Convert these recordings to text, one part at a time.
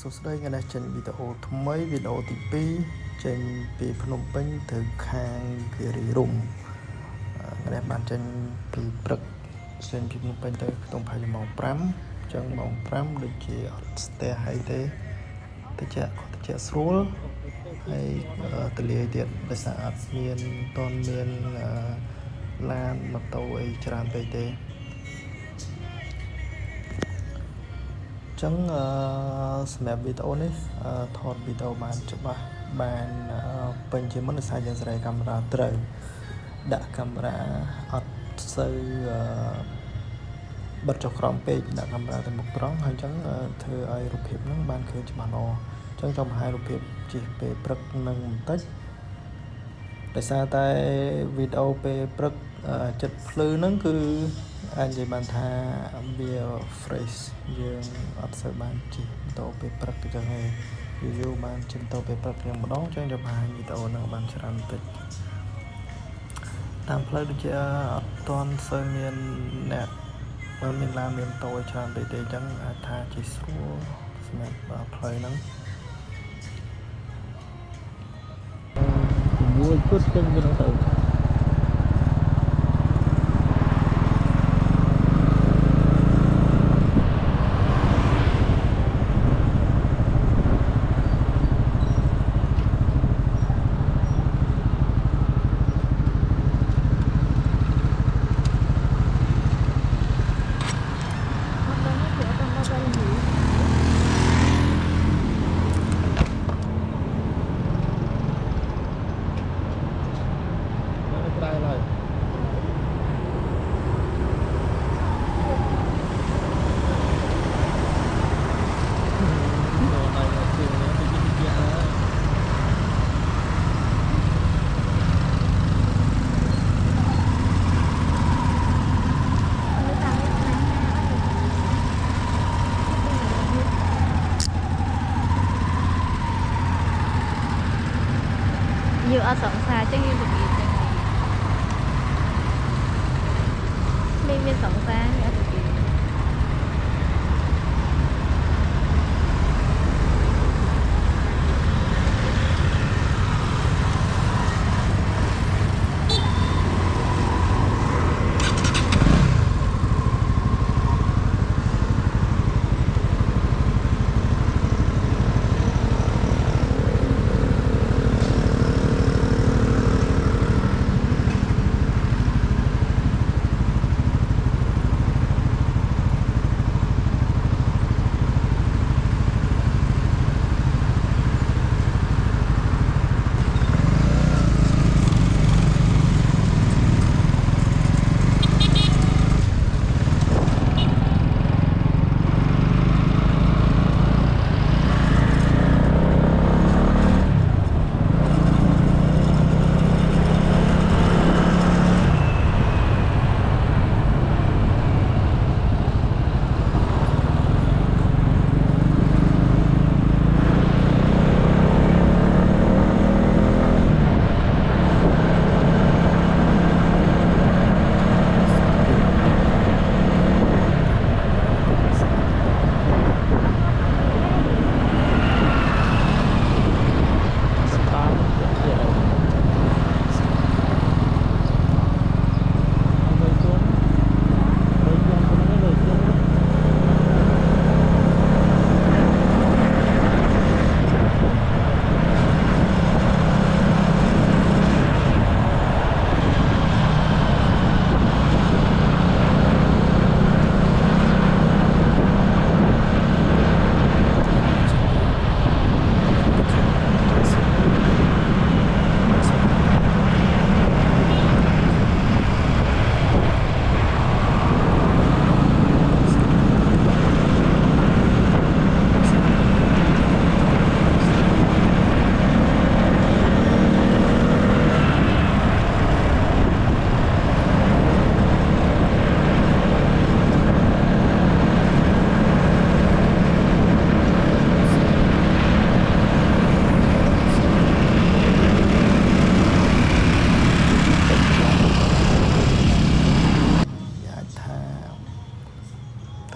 សួស្តីថ្ងៃនេះចេញវីដេអូថ្មីវីដេអូទី2ចេញពីភ្នំពេញទៅខាងគិរីរម្យថ្ងៃនេះបានចេញពីព្រឹកចេញពីភ្នំពេញទៅខ្ទង់ប្រហែលម៉ោង5អញ្ចឹងម៉ោង5ដូចជាអត់ស្ទះអីទេតិចស្រួលហើយទលាយទៀតដោយសារអត់មានឡានម៉ូតូអីច្រើនពេកទេចឹងសម្រាប់វីដេអូនេះថតវីដេអូបានច្បាស់បានពេញជាមុនដោយសារយើងសេរីកាមេរ៉ាត្រូវដាក់កាមេរ៉ាអត់សូវបិទចុះក្រោមពេកដាក់កាមេរ៉ាទៅមុខត្រង់ហើយចឹងធ្វើឲ្យរូបភាពហ្នឹងបានឃើញច្បាស់ល្អចឹងចង់បង្ហាញរូបភាពជាពេលព្រឹកនឹងបន្តិចដោយសារតែវីដេអូពេលព្រឹកចិត្តភ្លឺហ្នឹងគឺអាចនិយាយបានថាវា fresh យើងអត់សូវបានជិះម៉ូតូពេលព្រឹកទៅចឹងឯងយូរបានជិះម៉ូតូពេលព្រឹកយ៉ាងម្ដងចឹងយកបង្ហាញវីដេអូហ្នឹងបានច្រើនបន្តិចតាមផ្លូវដូចជាអត់ទាន់សូវមានអ្នកមានឡានមានម៉ូតូឲ្យច្រើនពេកទេចឹងអាចថាជិះស្រួលសម្រាប់ផ្លូវហ្នឹងមួយគត់ចឹងទៅយើងអត់សង្សារចឹងយើងទៅវាចឹងនេះមានសង្សារវាអត់ទៅវា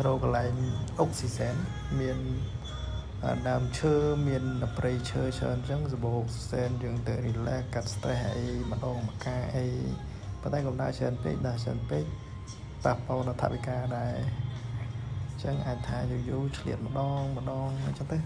ត្រូវកន្លែងអុកស៊ីសែនមាន ដើមឈើមានព្រៃឈើច្រើនអញ្ចឹងសបោកសែនយើងទៅ relax កាត់ stress អីម្ដងម្កាអីប៉ុន្តែកុំដើរច្រើនពេកដើរច្រើនពេកប៉ះពាល់ដល់ថវិកាដែរអញ្ចឹងអាចថាយូរឆ្លៀតម្ដងអញ្ចឹងទៅ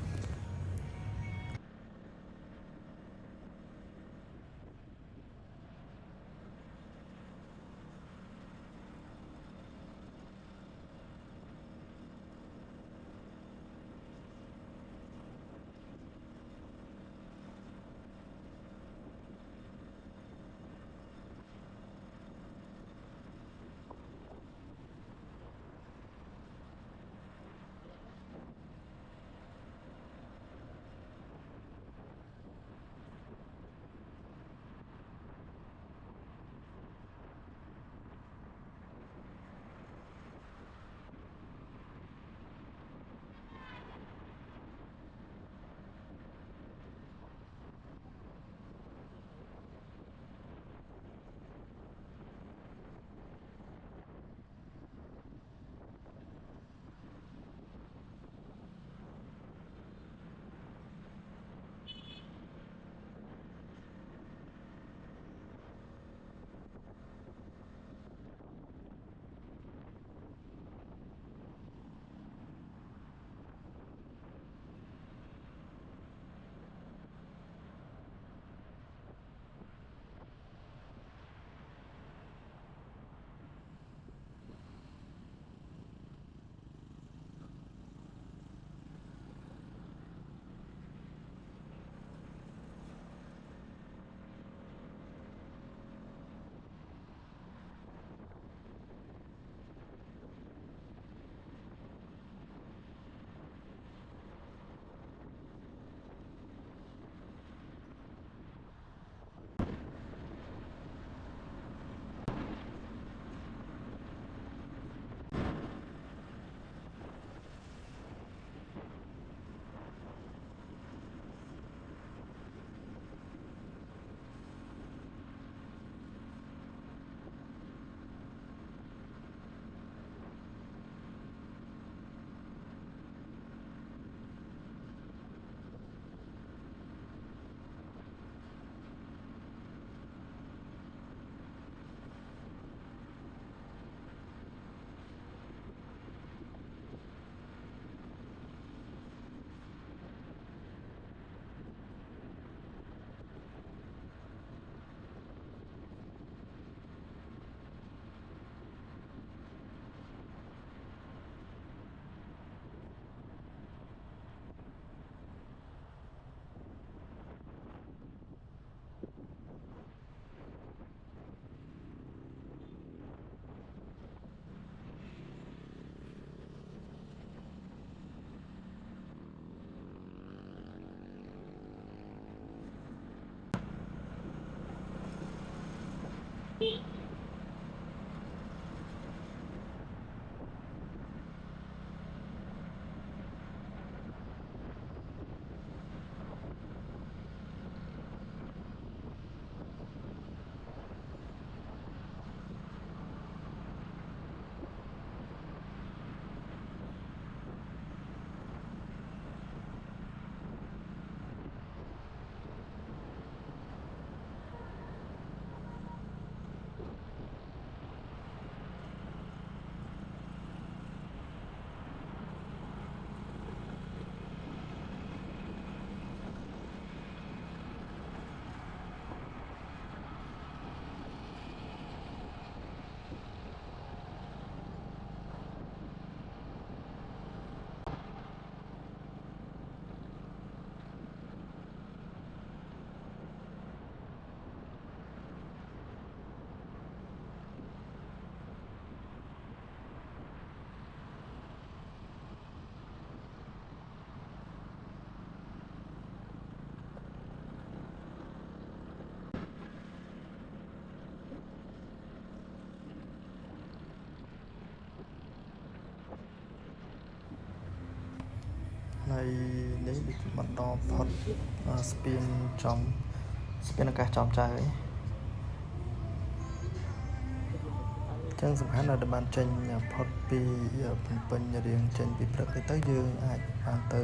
ហើយនេះបន្តផុតស្ពានអាកាសចំចៅអីចឹងសំខាន់ដែលបានចេញផុតពីភ្នំពេញរៀងចេញពីព្រឹកទៅយើងអាចបានទៅ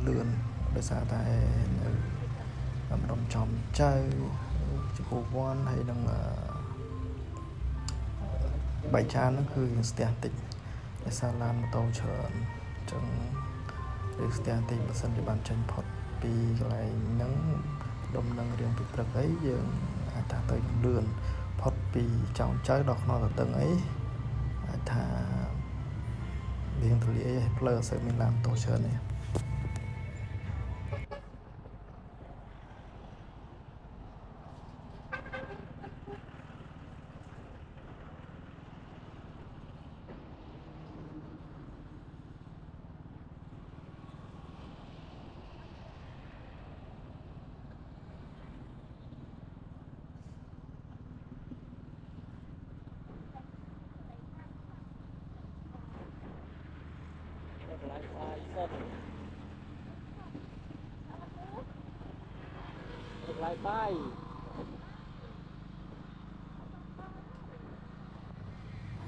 លឿនដោយសារតែនៅម្ដុំចំចៅចំពោះវ័នហើយនឹងបែកចានហ្នឹងគឺស្ទះតិចដោយសារឡានម៉ូតូច្រើនអញ្ចឹងឬស្ទះតិចបើសិនជាបានចេញផុតពីកន្លែងហ្នឹងដុំនឹងរៀងពីព្រឹកអីយើងអាចថាទៅលឿនផុតពីចောင်းចៅដល់ខ្នល់តឹងអីអាចថារៀងទលាយផ្លូវអត់សូវមានឡានម៉ូតូច្រើនទេlại bay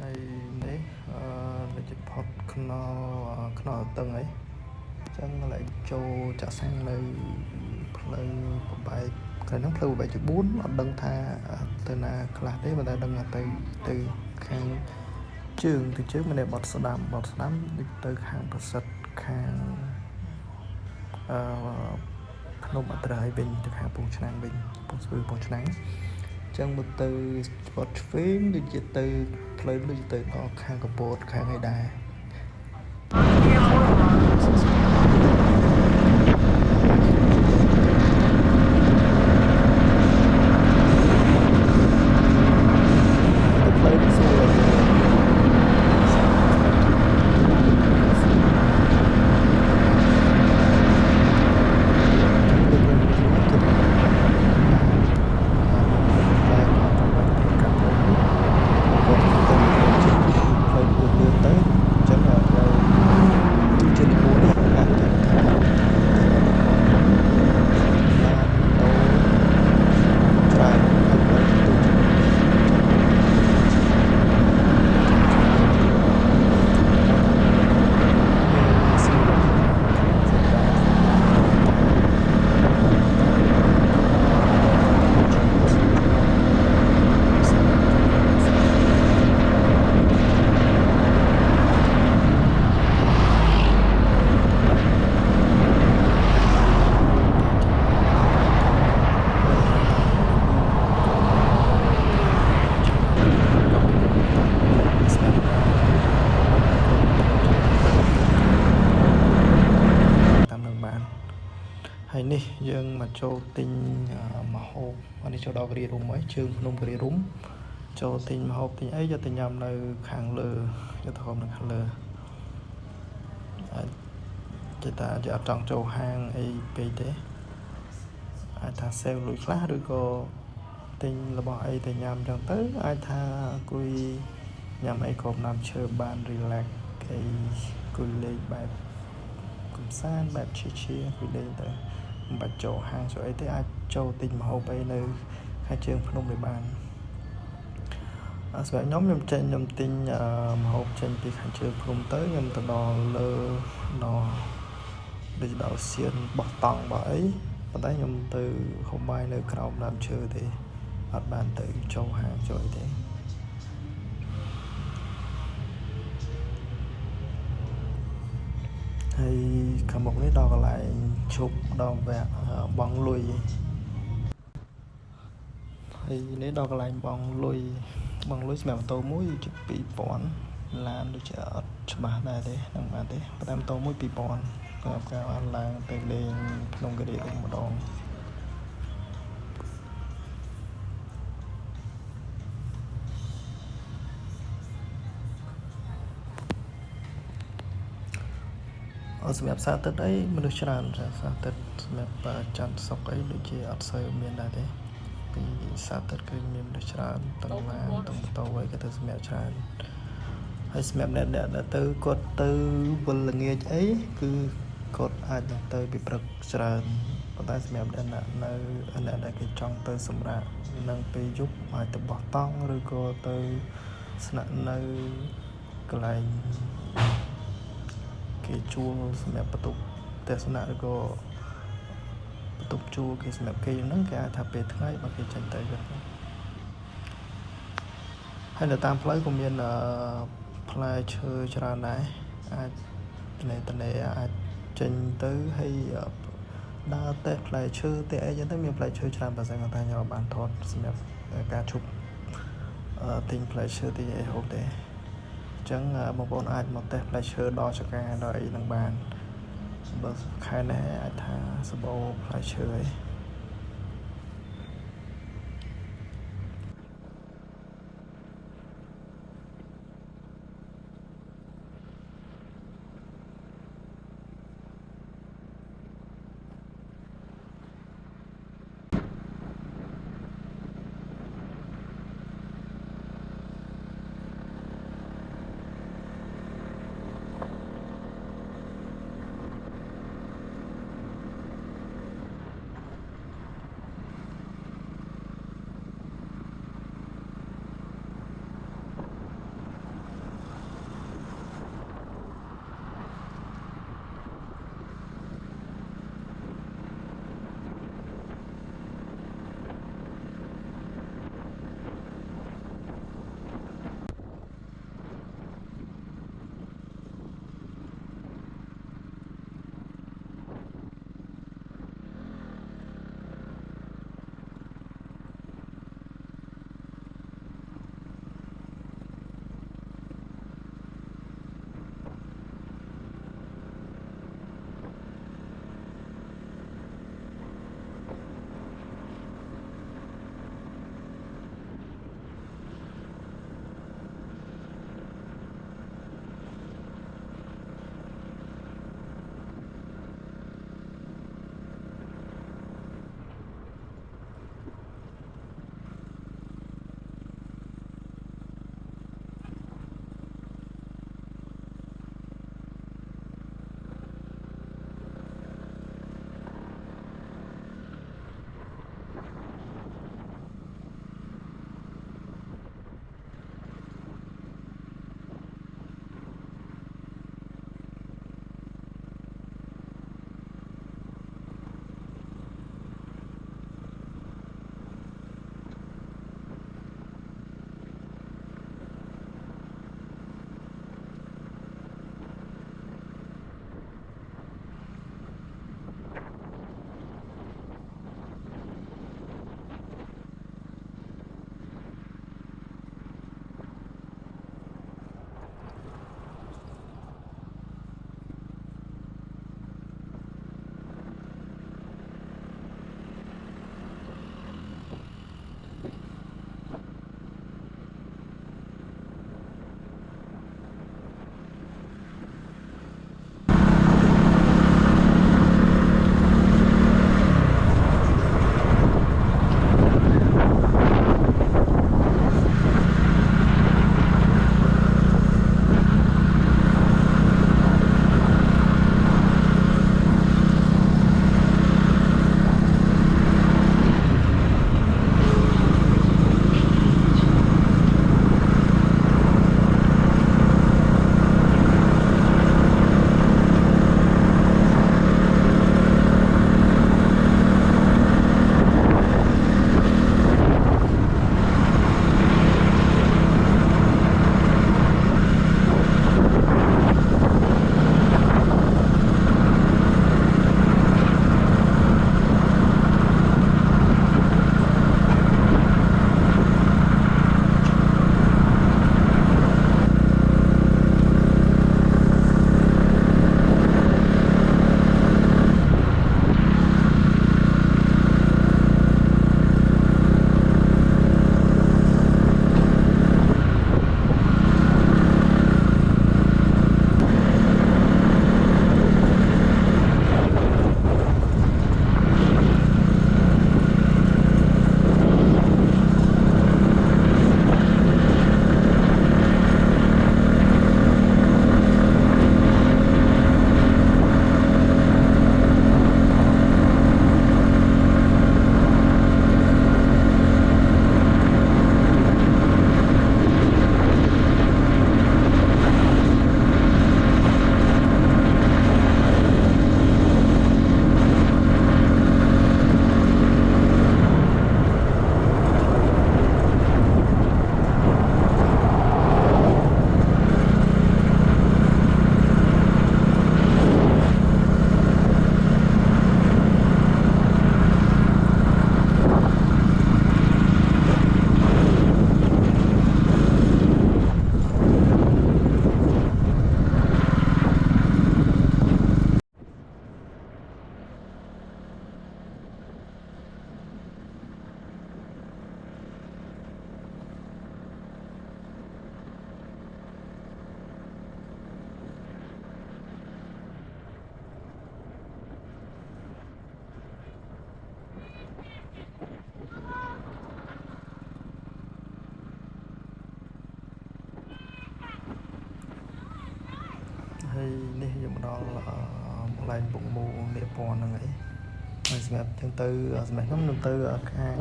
ហើយនេះដូចជាផុតខ្នល់តឹងអីចឹងlạiចូលចាក់សាំងនៅផ្លូវប្របែកក្រោយហ្នឹងផ្លូវប្របែកជា4អត់ដឹងថាទៅណាខ្លះទេប៉ុន្តែដឹងថាទៅខាងជើងមិនได้បត់ស្ដាំដូចទៅខាងប្រសិទ្ធខាងភ្នំអត្រហើយវិញទៅខាងពងឆ្នាំងវិញពងស្ពឺពងឆ្នាំងអញ្ចឹងមកទៅបត់ឆ្វេងដូចជាទៅផ្លូវដូចទៅដល់ខាងកពតខាងអីដែរហើយនេះយើងមកចូលទិញម្ហូបនេះចូលដល់គិរីរុំហើយជើងភ្នំគិរីរុំចូលទិញម្ហូបទិញអីយកទៅញ៉ាំនៅខាងលើយកទៅហូបនៅខាងលើអាចចេះតែអត់ចង់ចូលហាងអីពេកទេអាចថាសេវលុយខ្លះឬក៏ទិញរបស់អីទៅញ៉ាំចឹងទៅអាចថាអង្គុយញ៉ាំអីគ្រប់ណាំឈើបាន relax អីអង្គុយលេងបែបកំសាន្តបែបឈៀអង្គុយលេងទៅមិនបាច់ចូលហាងចូលអីទេអាចចូលទិញម្ហូបអីនៅខាងជើងភ្នំនេះបានសម្រាប់ខ្ញុំទិញម្ហូបចេញពីខាងជើងភ្នំទៅខ្ញុំទៅដល់លើដល់ដូចដល់សៀនបោះតង់បោះអីប៉ុន្តែខ្ញុំទៅហូបបាយនៅក្រោមដើមឈើទេអត់បានទៅចូលហាងចូលអីទេហើយខាងមុខនេះដល់កន្លែងឈប់ដល់វគ្គបងលុយហើយនេះដល់កន្លែងបងលុយសម្រាប់ម៉ូតូមួយជា2000ឡានដូចជាអត់ច្បាស់ដែរទេនឹងបានទេប៉ុន្តែម៉ូតូមួយ2000សម្រាប់ការអត់ឡើងទៅលេងក្នុងគិរីរុំម្ដងសម្រាប់សាទិត្យអីមនុស្សច្រើនសាទិត្យសម្រាប់ច័ន្ទសុក្រអីដូចជាអត់សូវមានដែរទេពីសាទិត្យគឺមានមនុស្សច្រើនទាំងឡានទាំងម៉ូតូអីក៏ទៅសម្រាប់ច្រើនហើយសម្រាប់អ្នកទៅគាត់ទៅវិលល្ងាចអីគឺគាត់អាចទៅពីព្រឹកច្រើនប៉ុន្តែសម្រាប់អ្នកដែលគេចង់ទៅសម្រាប់នឹងពេលយប់អាចទៅបោះតង់ឬក៏ទៅស្នាក់នៅកន្លែងគេជួលសម្រាប់បន្ទប់ ទស្សនៈឬក៏បន្ទប់ជួលគេសម្រាប់គេហ្នឹងគេអាចថាពេលថ្ងៃបើគេចេញទៅវិញហើយនៅតាមផ្លូវក៏មានផ្លែឈើច្រើនដែរអាចត្នេអាចចេញទៅហើយដើរតេះផ្លែឈើទេអីចឹងទៅមានផ្លែឈើច្រើនបើសិនគាត់ថាខ្ញុំបានថតសម្រាប់ការជប់ទិញផ្លែឈើទិញអីហូបទេអញ្ចឹងបងប្អូនអាចមកតេះផ្លែឈើដល់ចកាដល់អីនឹងបានបើខែនេះអាចថាសបោផ្លែឈើអី ម្ដងម្លែងពុកមូនេះពណ៌ហ្នឹងឯងហើយសម្រាប់ចឹងទៅសម្រាប់ខ្ញុំទៅខាង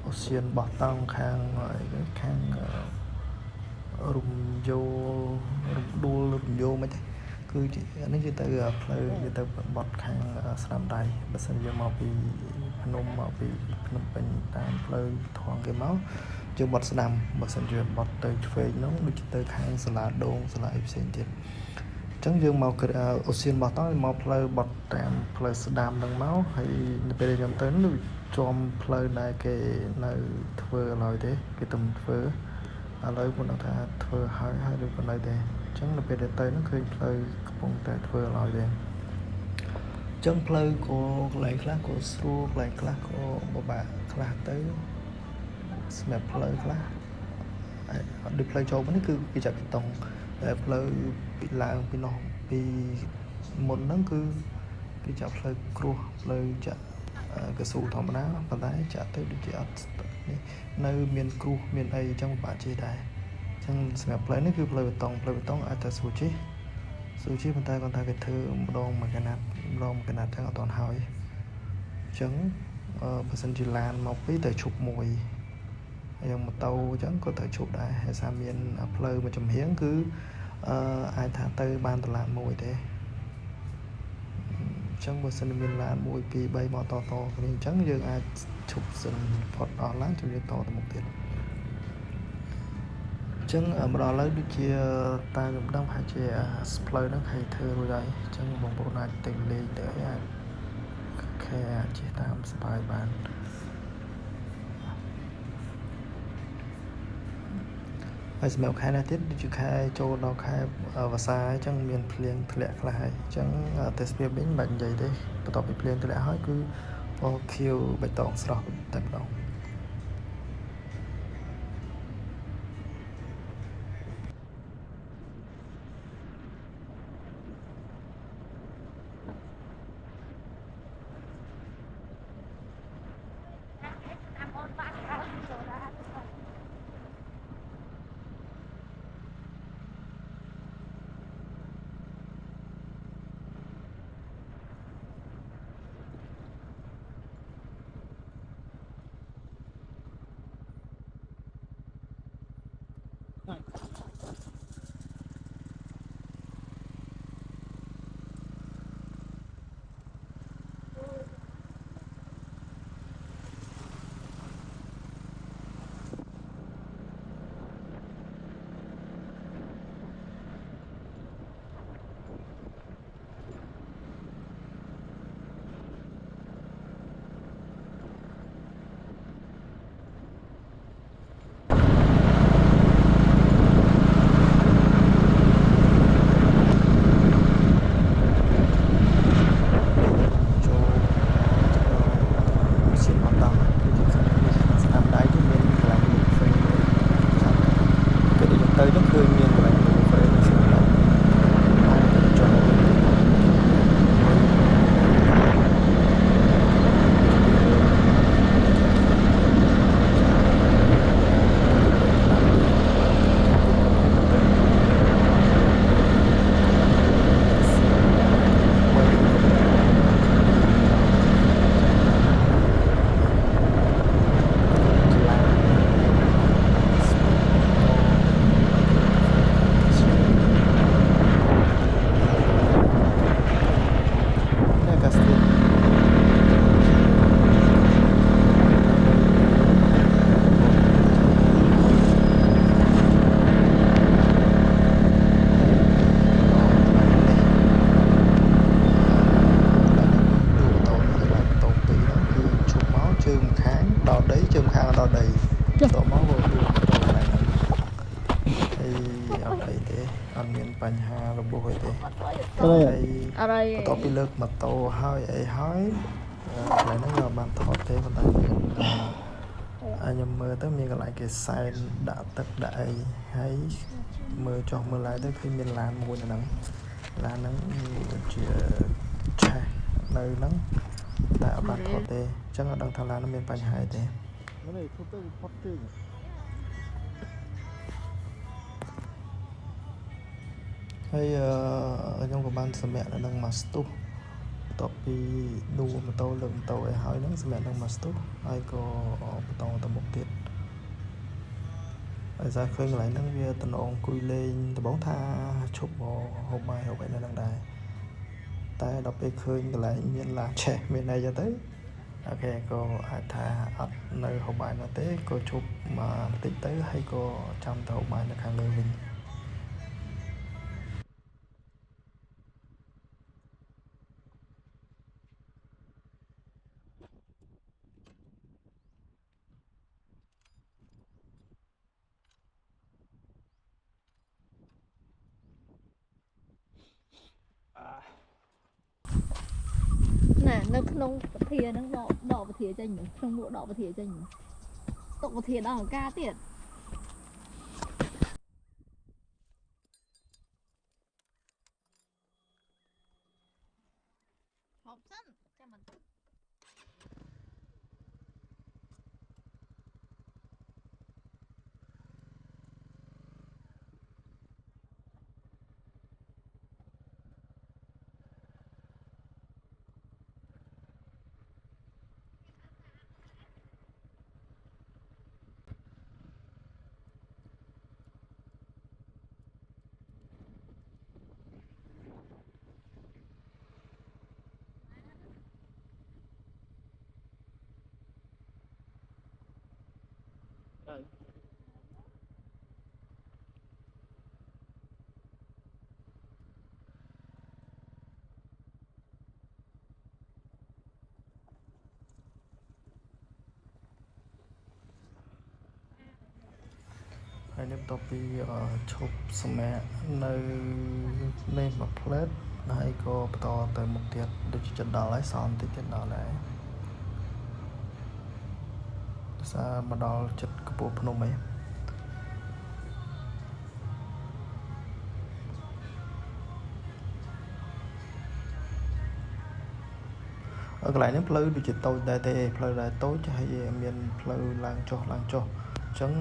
អូសៀនបោះតង់ខាងរំយោរំដួលរំយោមិនទេគឺជានេះគឺទៅផ្លូវគឺទៅបត់ខាងស្នាមដៃបើសិនយើងមកពីភ្នំពេញតាមផ្លូវថងគេមកយើងបត់ស្ដាំបើសិនជាបត់ទៅឆ្វេងនោះដូចទៅខាងសាលាដូងសាលាអីផ្សេងទៀតអញ្ចឹងយើងមកអូសៀនបោះតង់មកផ្លូវបត់តាមផ្លូវស្ដាំនឹងមកហើយនៅពេលខ្ញុំទៅនោះចំផ្លូវដែលគេនៅធ្វើឡើយទេគេទំធ្វើឥឡូវគាត់ថាធ្វើហើយឬក៏នៅទេអញ្ចឹងនៅពេលទៅនោះឃើញផ្លូវកំពុងតែធ្វើឡើយទេអញ្ចឹងផ្លូវក៏កន្លែងខ្លះក៏ស្រួលកន្លែងខ្លះក៏ពិបាកខ្លះទៅសម្រាប់ផ្លូវខ្លះដូចផ្លូវចូលនេះគឺគេចាក់បេតុងតែផ្លូវពីឡើងពីនោះពីមុនហ្នឹងគឺគេចាក់ផ្លូវគ្រោះផ្លូវចាក់កស៊ូធម្មតាប៉ុន្តែចាក់ទៅដូចជាអត់នេះនៅមានគ្រោះមានអីអញ្ចឹងពិបាកជិះដែរអញ្ចឹងសម្រាប់ផ្លូវនេះគឺផ្លូវបេតុងអាចតែស្រួលជិះប៉ុន្តែគាត់ថាគេធ្វើម្ដងមួយកណាត់អញ្ចឹងអត់ទាន់ហើយអញ្ចឹងបើសិនជាឡានមកពីទៅឈប់មួយហើយម៉ូតូអញ្ចឹងក៏ត្រូវឈប់ដែរហើយសារមានផ្លូវមួយចំហៀងគឺអាចថាទៅបានតឡានមួយទេអញ្ចឹងបើសិនមានឡាន1 2 3មកតគ្នាអញ្ចឹងយើងអាចឈប់សិនផុតអស់ឡានជួយតទៅមុខទៀតអញ្ចឹងមកដល់ឥឡូវដូចជាតាមខ្ញុំដឹងថាជាផ្លូវហ្នឹងឲ្យធ្វើរួចហើយអញ្ចឹងបងប្អូនអាចទៅលេងទៅអាចជិះតាមសប្បាយបានហើយសម្រាប់ខែនេះទៀតដូចជាខែចូលដល់ខែវស្សាអញ្ចឹងមានភ្លៀងធ្លាក់ខ្លះហើយអញ្ចឹងទេសភាពវិញមិនបាច់និយាយទេបន្ទាប់ពីភ្លៀងធ្លាក់ហើយគឺពណ៌ខៀវបៃតងស្រស់តែម្ដងបញ្ហារបួសអីទេហើយបន្ទាប់ពីលើកម៉ូតូហើយអីហើយកន្លែងហ្នឹងបានថតទេប៉ុន្តែខ្ញុំមើលទៅមានកន្លែងគេសែនដាក់ទឹកដាក់អីហើយមើលចុះមើលឡើងទៅឃើញមានឡានមួយនៅហ្នឹងឡានហ្នឹងជាឆេះនៅហ្នឹងតែអត់បានថតទេអញ្ចឹងអត់ដឹងថាឡានហ្នឹងមានបញ្ហាអីទេនេះធ្វើទៅផុតទេ ហើយខ្ញុំក៏បានសម្រាប់នៅនឹងមកស្ទុះបន្ទាប់ពីដួលម៉ូតូលើកម៉ូតូឲ្យហើយហ្នឹងសម្រាប់នឹងមកស្ទុះហើយក៏បន្តទៅមុខទៀតហើយសារឃើញកន្លែងហ្នឹងវាតំណងអង្គុយលេងដំបងថាឈប់ហូបបាយហូបអីនៅហ្នឹងដែរតែដល់ពេលឃើញកន្លែងមានឡានឆេះមានអីចឹងទៅអូខេក៏អាចថាអត់នៅហូបបាយនោះទេក៏ឈប់មកបន្តិចទៅហើយក៏ចាំទៅហូបបាយនៅខាងលើវិញណែនៅក្នុងពធាហ្នឹងដកពធាចេញក្នុងលក់ដកពធាចេញទុកពធាដល់អង្ការទៀតហូបសិនចាំមិនហើយនេះបន្ទាប់ពីឈប់សម្រាកនៅលេងមួយផ្លេតហើយក៏បន្តទៅមុខទៀតដូចជាចិត្តដល់ហើយសល់បន្តិចទៀតដល់ហើយភាសាមកដល់ចិត្តកំពូលភ្នំអីកន្លែងនេះផ្លូវដូចជាតូចដែរទេផ្លូវដែរតូចហើយមានផ្លូវឡើងចុះអញ្ចឹង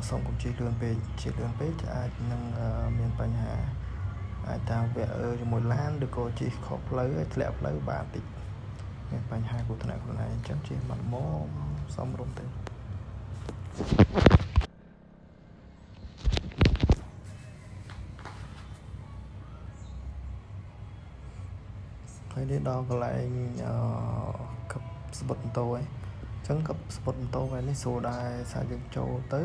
សូមកុំជិះលឿនពេកអាចនឹងមានបញ្ហាអាចថាវាជាមួយឡានឬក៏ជិះខុសផ្លូវឲ្យធ្លាក់ផ្លូវបានតិចមានបញ្ហាគ្រោះថ្នាក់ខ្លួនឯងអញ្ចឹងជិះមកមកសមរម្យទៅហើយនេះដល់កន្លែងកឹបស្បុតម៉ូតូហើយអញ្ចឹងកឹបស្បុតម៉ូតូថ្ងៃនេះស្រួលដែរសារយើងចូលទៅ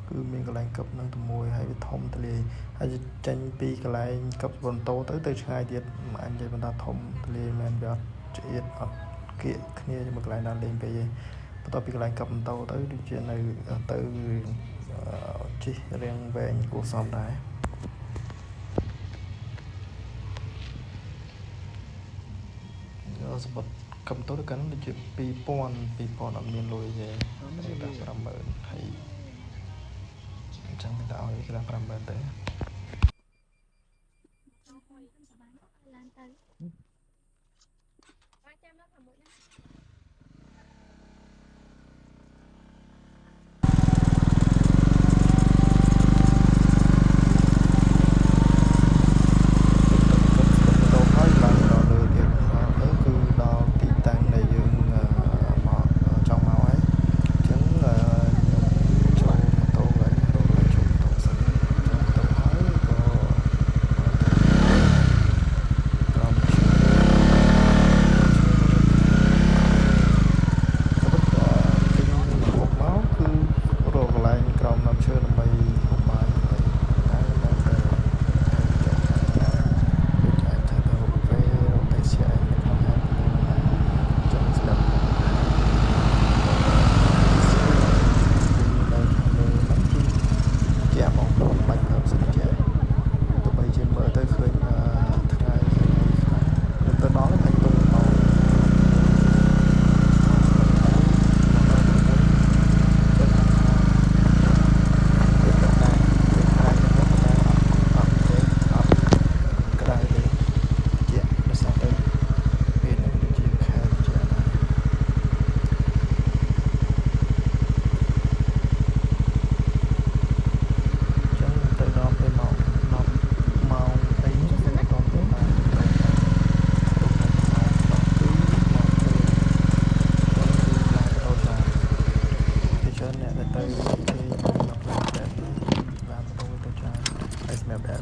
គឺមានកន្លែងកឹបនឹងតែមួយហើយវាធំទលាយហើយចេញពីកន្លែងកឹបស្បុតម៉ូតូទៅឆ្ងាយទៀតមិនអាចនិយាយបន្តធំទលាយមែនវាអត់ឆ្អៀតអត់គៀកគ្នាជាមួយកន្លែងណាលេងពេកទេបន្ទាប់ពីកន្លែងកឹបម៉ូតូទៅដូចជានៅទៅជិះរៀងវែងគួរសមដែរស្បុតកឹបម៉ូតូទៅកាន់ដូចជា2000អត់មានលុយទេតែ50000ហើយអញ្ចឹងទៅឲ្យគេថា50000ទៅឡានទៅបាទចាំមក6ណា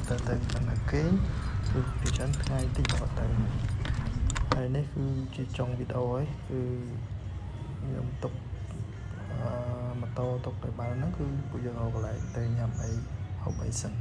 ទៅនៅគេគឺពីច្រើនថ្ងៃតិចដល់ទៅហើយនេះគឺជាចុងវីដេអូហើយគឺខ្ញុំទុកម៉ូតូទុកឲ្យបានហ្នឹងគឺពួកយើងរកកន្លែងទៅញ៉ាំអីហូបអីសិន